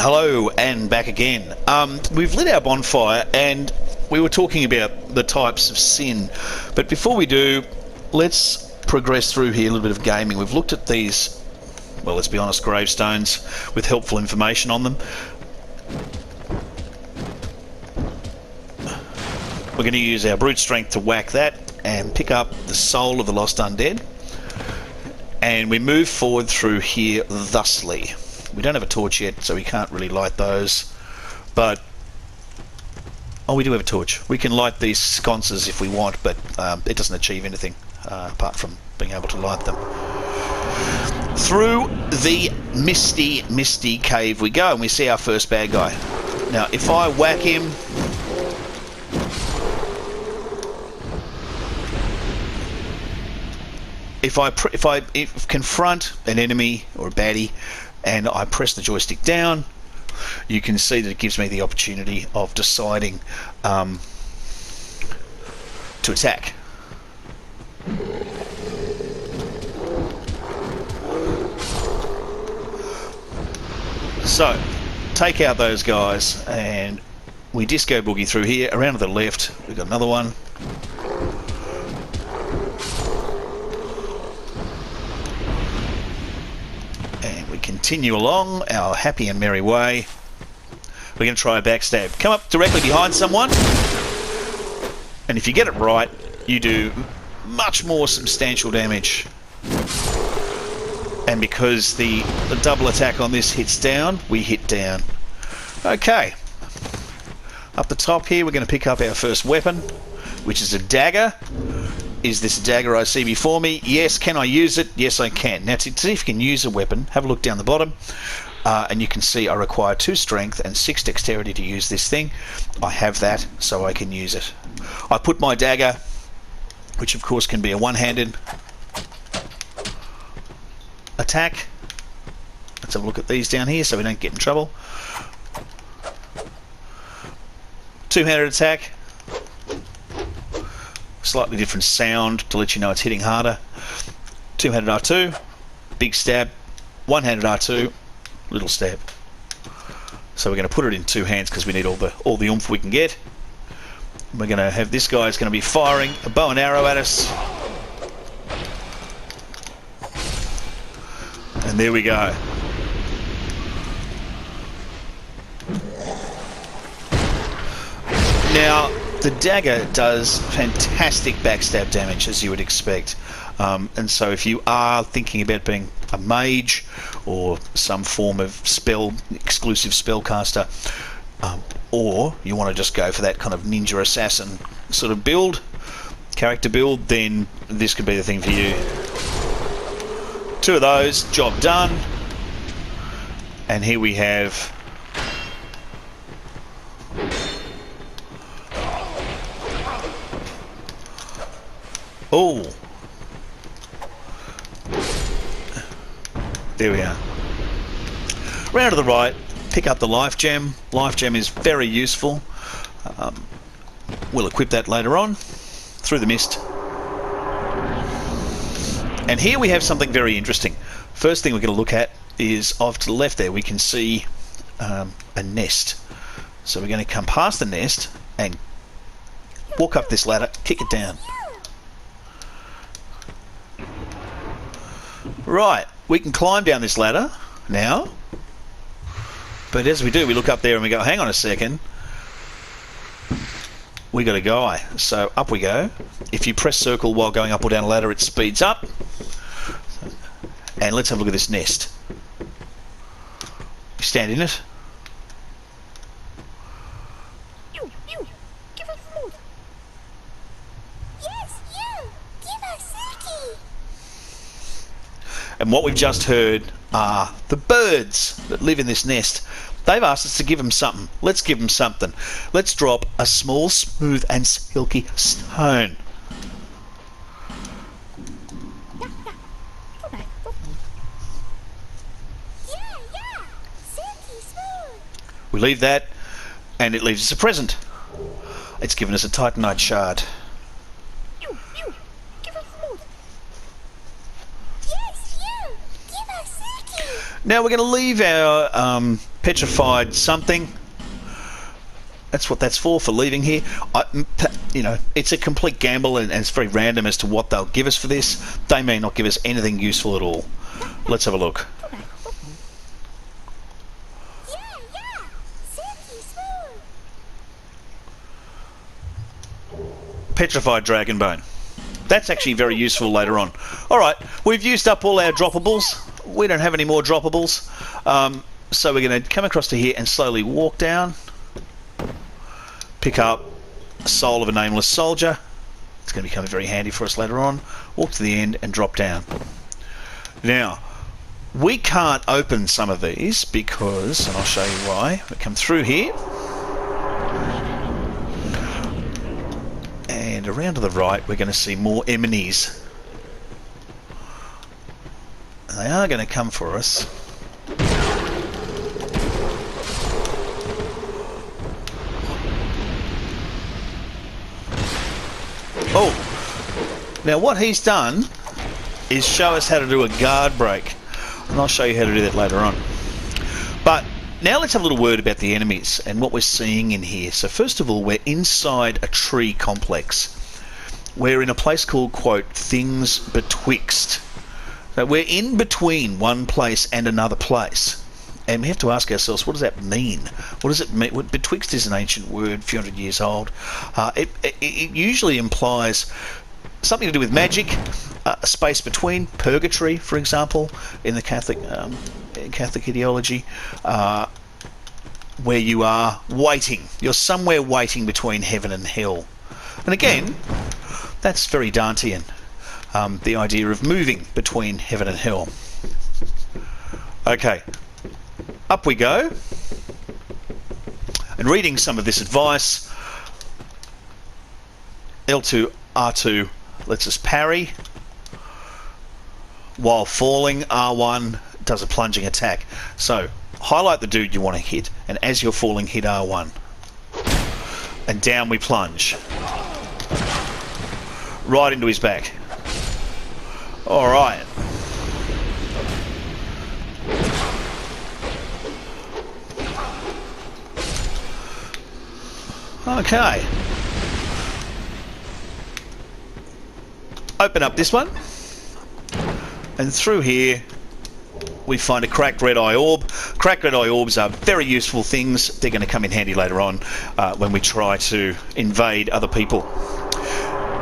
Hello and back again. We've lit our bonfire and we were talking about the types of sin, but before we do, let's progress through here a little bit of gaming. We've looked at these, well, let's be honest, gravestones with helpful information on them. We're going to use our brute strength to whack that and pick up the soul of the lost undead, and we move forward through here thusly. We don't have a torch yet, so we can't really light those, but oh, we do have a torch. We can light these sconces if we want, but it doesn't achieve anything apart from being able to light them. Through the misty cave we go, and we see our first bad guy. Now if I whack him, if I confront an enemy or a baddie and I press the joystick down, you can see that it gives me the opportunity of deciding to attack. So, take out those guys and we disco boogie through here. Around to the left, we've got another one. Continue along our happy and merry way. We're going to try a backstab. Come up directly behind someone, and if you get it right, you do much more substantial damage. And because the double attack on this hits down, we hit down. Okay. Up the top here, we're going to pick up our first weapon, which is a dagger. Is this a dagger I see before me? Yes. Can I use it? Yes, I can. Now, to see if you can use a weapon, have a look down the bottom, and you can see I require 2 strength and 6 dexterity to use this thing. I have that, so I can use it. I put my dagger, which of course can be a one-handed attack. Let's have a look at these down here so we don't get in trouble. Two-handed attack. Slightly different sound to let you know it's hitting harder. Two-handed R2, big stab. One-handed R2, little stab. So we're going to put it in 2 hands because we need all the oomph we can get. We're going to have this guy's going to be firing a bow and arrow at us. And there we go. Now, the dagger does fantastic backstab damage, as you would expect. And so if you are thinking about being a mage or some form of exclusive spellcaster, or you want to just go for that kind of ninja assassin sort of character build, then this could be the thing for you. 2 of those, job done. And here we have there we are. Round to the right, pick up the life gem. Life gem is very useful. We'll equip that later on. Through the mist. And here we have something very interesting. First thing we're going to look at is off to the left there we can see a nest. So we're going to come past the nest and walk up this ladder, kick it down. Right, we can climb down this ladder now, but as we do, we look up there and we go, hang on a second, we got a guy. So up we go. If you press circle while going up or down a ladder, it speeds up. And let's have a look at this nest. You stand in it. And what we've just heard are the birds that live in this nest. They've asked us to give them something. Let's give them something. Let's drop a small, smooth and silky stone. We leave that and it leaves us a present. It's given us a titanite shard. Now we're going to leave our petrified something. That's what that's for leaving here. You know, it's a complete gamble, and it's very random as to what they'll give us for this. They may not give us anything useful at all. Let's have a look. Petrified dragon bone. That's actually very useful later on. Alright, we've used up all our droppables. We don't have any more droppables. So we're going to come across to here and slowly walk down. Pick up Soul of a Nameless Soldier. It's going to become very handy for us later on. Walk to the end and drop down. Now, we can't open some of these because, and I'll show you why. We come through here. And around to the right, we're going to see more enemies. They are going to come for us. Oh! Now what he's done is show us how to do a guard break. And I'll show you how to do that later on. But now let's have a little word about the enemies and what we're seeing in here. So first of all, we're inside a tree complex. We're in a place called, quote, Things Betwixt. So we're in between one place and another place. And we have to ask ourselves, what does that mean? What does it mean? Betwixt is an ancient word, a few hundred years old. It usually implies something to do with magic, a space between, purgatory, for example, in the Catholic ideology, where you are waiting. You're somewhere waiting between heaven and hell. And again, that's very Dantean, the idea of moving between heaven and hell. Okay. Up we go, and reading some of this advice, L2, R2 lets us parry, while falling, R1 does a plunging attack. So, highlight the dude you want to hit, and as you're falling, hit R1. And down we plunge. Right into his back. Alright. Okay. Open up this one. And through here we find a cracked red eye orb. Cracked red eye orbs are very useful things. They're going to come in handy later on when we try to invade other people.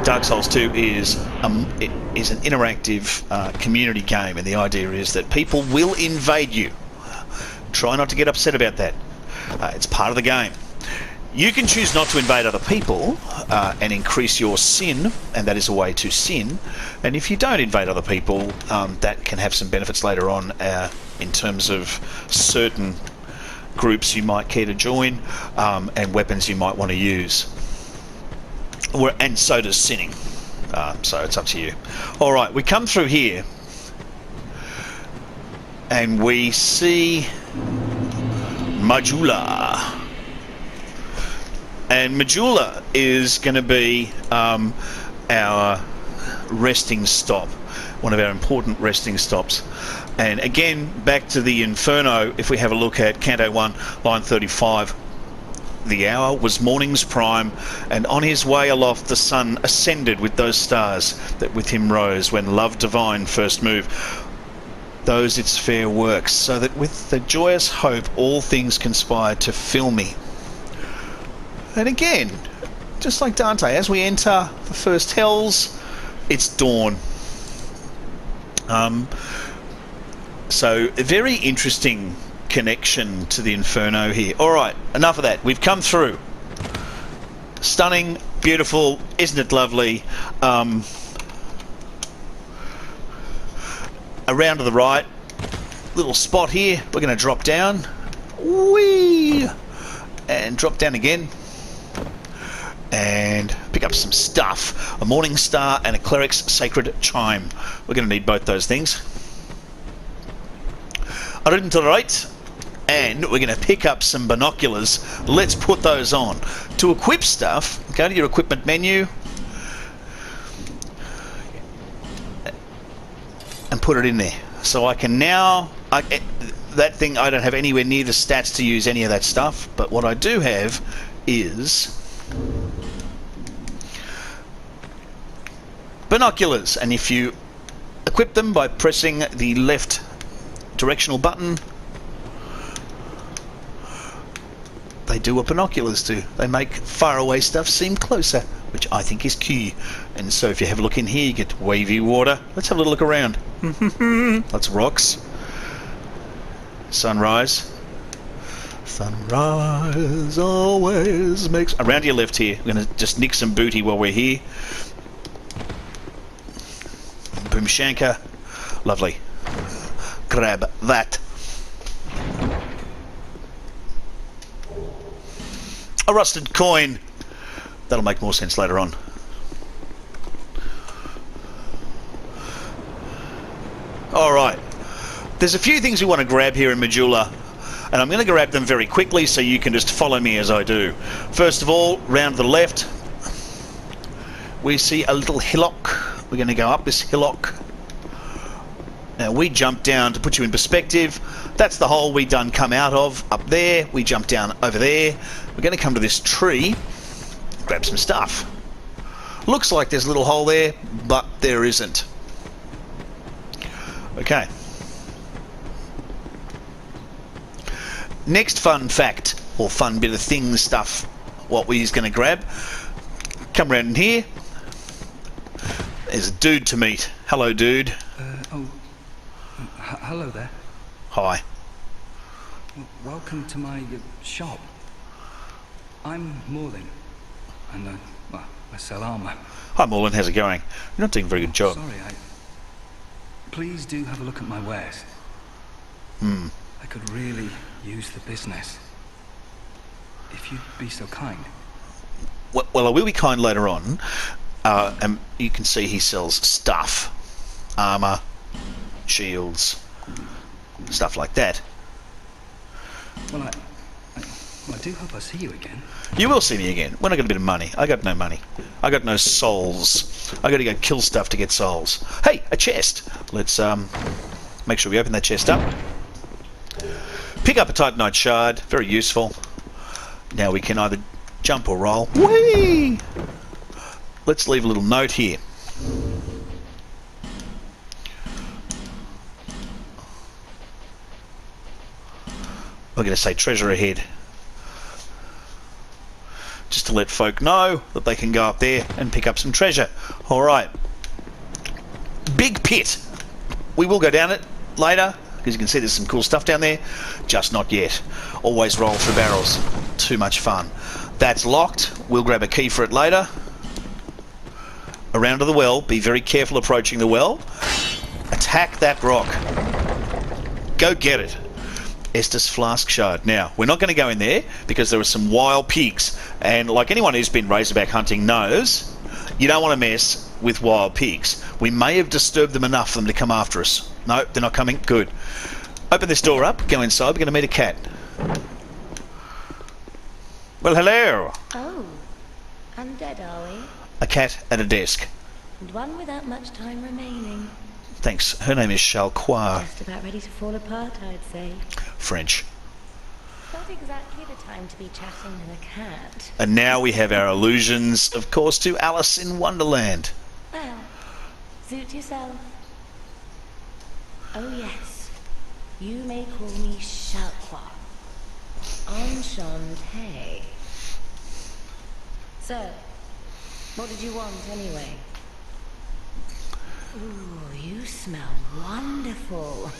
Dark Souls 2 is an interactive community game, and the idea is that people will invade you. Try not to get upset about that. It's part of the game. You can choose not to invade other people and increase your sin, and that is a way to sin. And if you don't invade other people, that can have some benefits later on in terms of certain groups you might care to join and weapons you might want to use. And so does sinning. So it's up to you. Alright, we come through here and we see Majula. And Majula is going to be our resting stop, one of our important resting stops. And again, back to the Inferno, if we have a look at Canto 1, line 35, the hour was morning's prime, and on his way aloft the sun ascended with those stars that with him rose when love divine first moved those its fair works, so that with the joyous hope all things conspired to fill me. And again, just like Dante, as we enter the first hells, it's dawn. So a very interesting connection to the Inferno here. Alright, enough of that. We've come through. Stunning, beautiful, isn't it lovely? Around to the right, little spot here. We're going to drop down. Whee! And drop down again. And pick up some stuff. A Morning Star and a Cleric's Sacred Chime. We're going to need both those things. Around to the right. And we're going to pick up some binoculars. Let's put those on. To equip stuff, go to your equipment menu and put it in there. So I can now that thing, I don't have anywhere near the stats to use any of that stuff, but what I do have is binoculars, and if you equip them by pressing the left directional button, they do what binoculars do. They make faraway stuff seem closer, which I think is key. And so if you have a look in here, you get wavy water. Let's have a little look around. Lots of rocks. Sunrise. Sunrise always makes... Around to your left here. We're going to just nick some booty while we're here. Boom shanker. Lovely. Grab that. A rusted coin. That'll make more sense later on. Alright. There's a few things we want to grab here in Majula, and I'm going to grab them very quickly so you can just follow me as I do. First of all, round to the left, we see a little hillock. We're going to go up this hillock. Now we jump down, to put you in perspective, that's the hole we done come out of up there. We jump down over there. We're going to come to this tree, grab some stuff. Looks like there's a little hole there, but there isn't. Okay. Next fun fact, or fun bit of things stuff, what we're going to grab. Come around in here. There's a dude to meet. Hello, dude. Hello there. Hi. Welcome to my shop. I'm Morlin, and I sell armour. Hi, Morlin. How's it going? You're not doing a very good job. Sorry, Please do have a look at my wares. I could really use the business. If you'd be so kind. Well, I will be kind later on. And you can see he sells stuff. Armour, shields, stuff like that. Well, I do hope I see you again. You will see me again when I got a bit of money. I got no money. I got no souls. I got to go kill stuff to get souls. Hey, a chest. Let's make sure we open that chest up. Pick up a Titanite shard. Very useful. Now we can either jump or roll. Whee! Let's leave a little note here. We're going to say treasure ahead. Just to let folk know that they can go up there and pick up some treasure. Alright. Big pit. We will go down it later, because you can see there's some cool stuff down there. Just not yet. Always roll through barrels. Too much fun. That's locked. We'll grab a key for it later. Around to the well. Be very careful approaching the well. Attack that rock. Go get it. Estes Flask Shard. Now, we're not going to go in there because there are some wild pigs. And like anyone who's been razorback hunting knows, you don't want to mess with wild pigs. We may have disturbed them enough for them to come after us. No, they're not coming. Good. Open this door up. Go inside. We're going to meet a cat. Well, hello. Oh, undead, are we? A cat at a desk. And one without much time remaining. Thanks. Her name is Chalquois. Just about ready to fall apart, I'd say. French. Not exactly the time to be chatting to a cat. And now we have our allusions, of course, to Alice in Wonderland. Well, suit yourself. Oh yes, you may call me Chalquois. Enchanté. So, what did you want anyway? Ooh, you smell wonderful.